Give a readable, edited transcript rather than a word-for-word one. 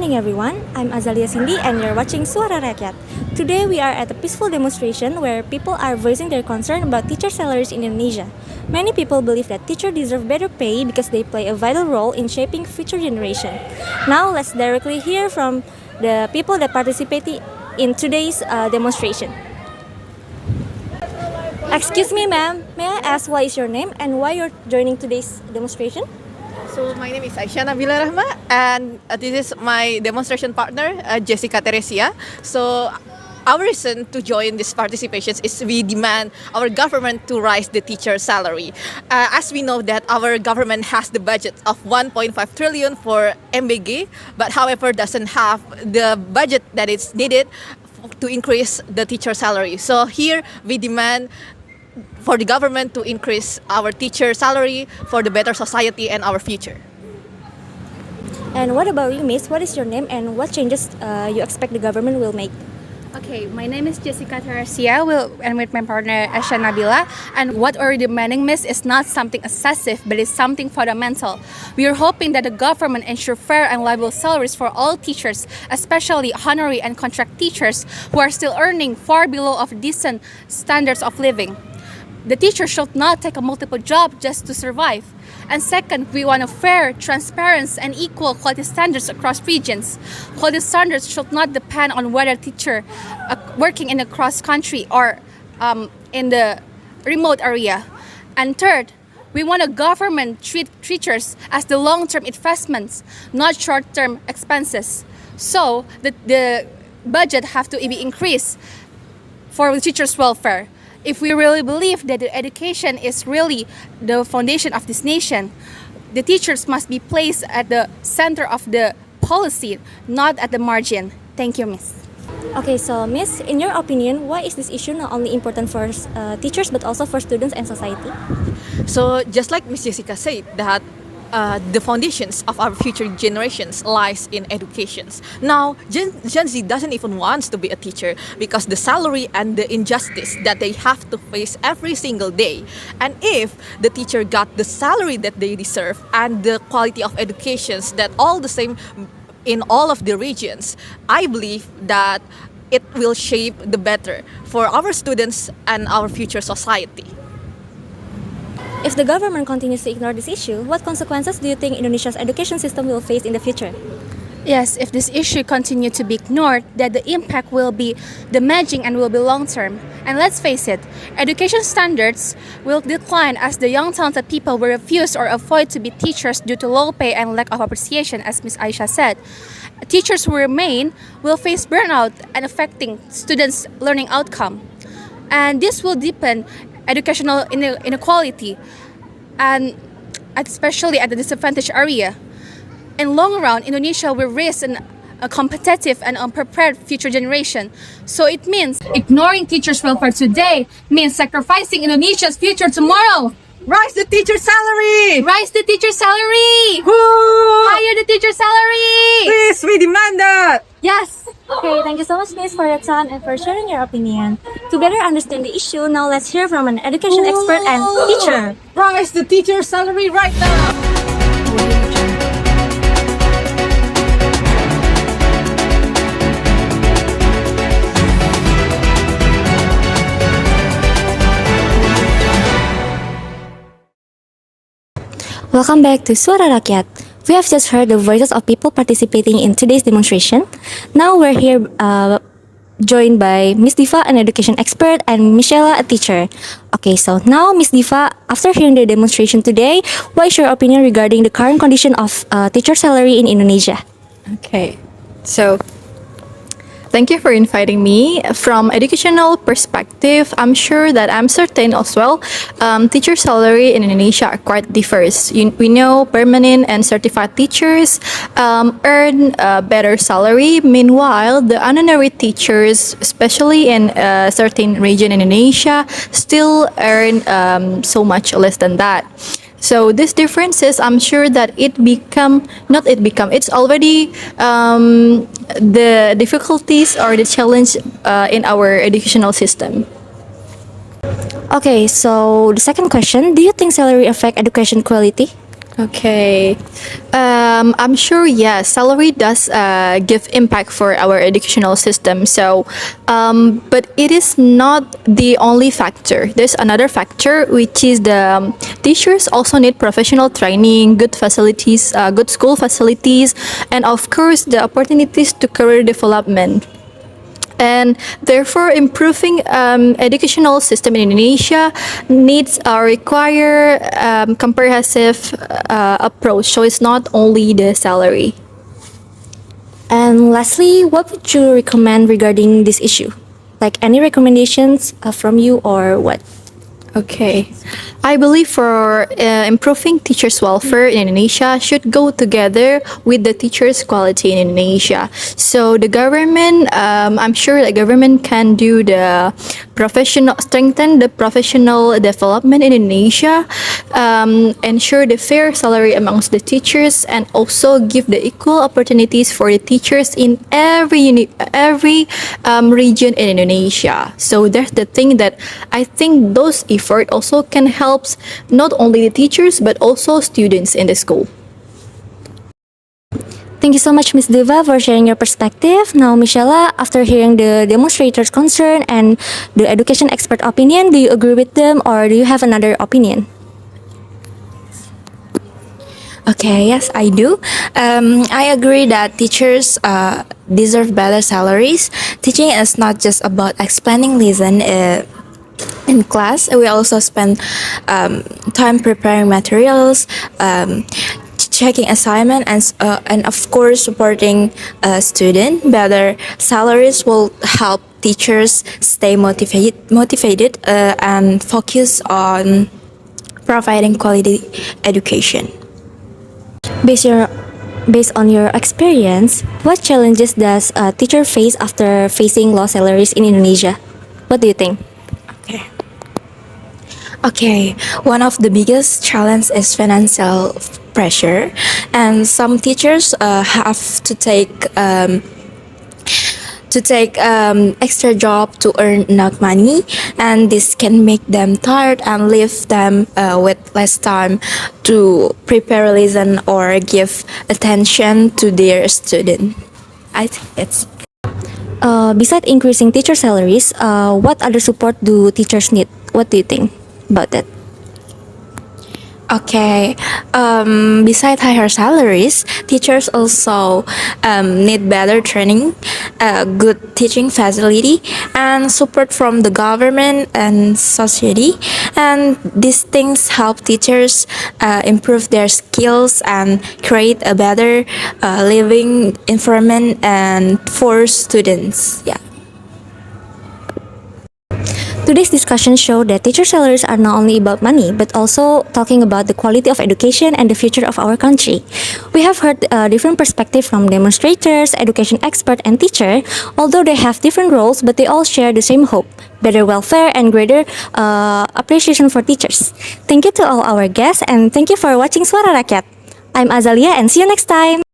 morning everyone, I'm Azalia Cindy and you're watching SUARA RAKYAT. Today we are at a peaceful demonstration where people are voicing their concern about teacher salaries in Indonesia. Many people believe that teachers deserve better pay because they play a vital role in shaping future generation. Now let's directly hear from the people that participated in today's demonstration. Excuse me ma'am, may I ask what is your name and why you're joining today's demonstration? So my name is Aisyah Nabila Rahma, and this is my demonstration partner, Jessica Theresia. So our reason to join this participation is we demand our government to rise the teacher salary. As we know that our government has the budget of 1.5 trillion for MBG, but however doesn't have the budget that is needed to increase the teacher salary. So here we demand for the government to increase our teacher salary for the better society and our future. And what about you, Miss? What is your name and what changes you expect the government will make? Okay, my name is Jessica Theresia, and with my partner Aisyah Nabila. And what we're demanding, Miss, is not something excessive, but it's something fundamental. We are hoping that the government ensure fair and livable salaries for all teachers, especially honorary and contract teachers who are still earning far below of decent standards of living. The teacher should not take a multiple job just to survive. And second, we want a fair, transparent, and equal quality standards across regions. Quality standards should not depend on whether a teacher working in a cross country or in the remote area. And third, we want a government treat teachers as the long-term investments, not short-term expenses. So the budget have to be increased for the teachers' welfare. If we really believe that the education is really the foundation of this nation, the teachers must be placed at the center of the policy, not at the margin. Thank you, Miss. Okay, so Miss, in your opinion, why is this issue not only important for teachers but also for students and society? So just like Miss Jessica said, that the foundations of our future generations lies in education. Now, Gen Z doesn't even want to be a teacher because the salary and the injustice that they have to face every single day. And if the teacher got the salary that they deserve and the quality of educations that all the same in all of the regions, I believe that it will shape the better for our students and our future society. If the government continues to ignore this issue, what consequences do you think Indonesia's education system will face in the future? Yes, if this issue continues to be ignored, then the impact will be damaging and will be long-term. And let's face it, education standards will decline as the young talented people will refuse or avoid to be teachers due to low pay and lack of appreciation, as Ms. Aisyah said. Teachers who remain will face burnout and affecting students' learning outcome. And this will deepen educational inequality, and especially at the disadvantaged area. In long run, Indonesia will raise a competitive and unprepared future generation. So it means ignoring teachers' welfare today means sacrificing Indonesia's future tomorrow. Rise the teacher salary! Rise the teacher salary! Woo! Higher the teacher salary! Please, we demand that! Yes! Okay, thank you so much, Miss, for your time and for sharing your opinion. To better understand the issue, now let's hear from an education expert and teacher. Rise the teacher salary right now! Welcome back to SUARA RAKYAT. We have just heard the voices of people participating in today's demonstration. Now we're here joined by Miss Diva, an education expert, and Miss Shella, a teacher. Okay, so now Miss Diva, after hearing the demonstration today, what is your opinion regarding the current condition of teacher salary in Indonesia? Okay, so thank you for inviting me. From educational perspective, I'm sure that I'm certain as well, teacher salary in Indonesia are quite diverse. We know permanent and certified teachers earn a better salary. Meanwhile, the honorary teachers, especially in a certain region in Indonesia, still earn so much less than that. So these differences, I'm sure that it's already the difficulties or the challenge in our educational system. Okay, so the second question, do you think salary affect education quality? Okay. I'm sure, yes, salary does give impact for our educational system. So, but it is not the only factor. There's another factor, which is the teachers also need professional training, good facilities, good school facilities, and of course, the opportunities to career development. And therefore, improving educational system in Indonesia needs or require comprehensive approach. So it's not only the salary. And lastly, what would you recommend regarding this issue? Like any recommendations from you or what? Okay. I believe for improving teachers' welfare in Indonesia should go together with the teachers' quality in Indonesia. So the government, I'm sure the government can do the strengthen the professional development in Indonesia, ensure the fair salary amongst the teachers, and also give the equal opportunities for the teachers in every region in Indonesia. So that's the thing that I think those efforts also can help not only the teachers but also students in the school. Thank you so much, Miss Diva, for sharing your perspective. Now, Miss Shella, after hearing the demonstrators' concern and the education expert opinion, do you agree with them or do you have another opinion? Okay, yes, I do. I agree that teachers deserve better salaries. Teaching is not just about explaining lesson in class. We also spend time preparing materials, checking assignment, and of course supporting a student. Better salaries will help teachers stay motivated and focus on providing quality education. Based, your, based on your experience, what challenges does a teacher face after facing low salaries in Indonesia? What do you think? Okay, one of the biggest challenge is financial pressure, and some teachers have to take extra job to earn enough money, and this can make them tired and leave them with less time to prepare lesson or give attention to their student. I think it's Besides increasing teacher salaries, what other support do teachers need? What do you think about that? okay. Besides higher salaries, teachers also need better training, good teaching facility, and support from the government and society. And these things help teachers improve their skills and create a better living environment and for students. Yeah. Today's discussion showed that teacher salaries are not only about money, but also talking about the quality of education and the future of our country. We have heard different perspectives from demonstrators, education expert, and teacher, although they have different roles, but they all share the same hope, better welfare, and greater appreciation for teachers. Thank you to all our guests, and thank you for watching Suara Rakyat. I'm Azalia, and see you next time!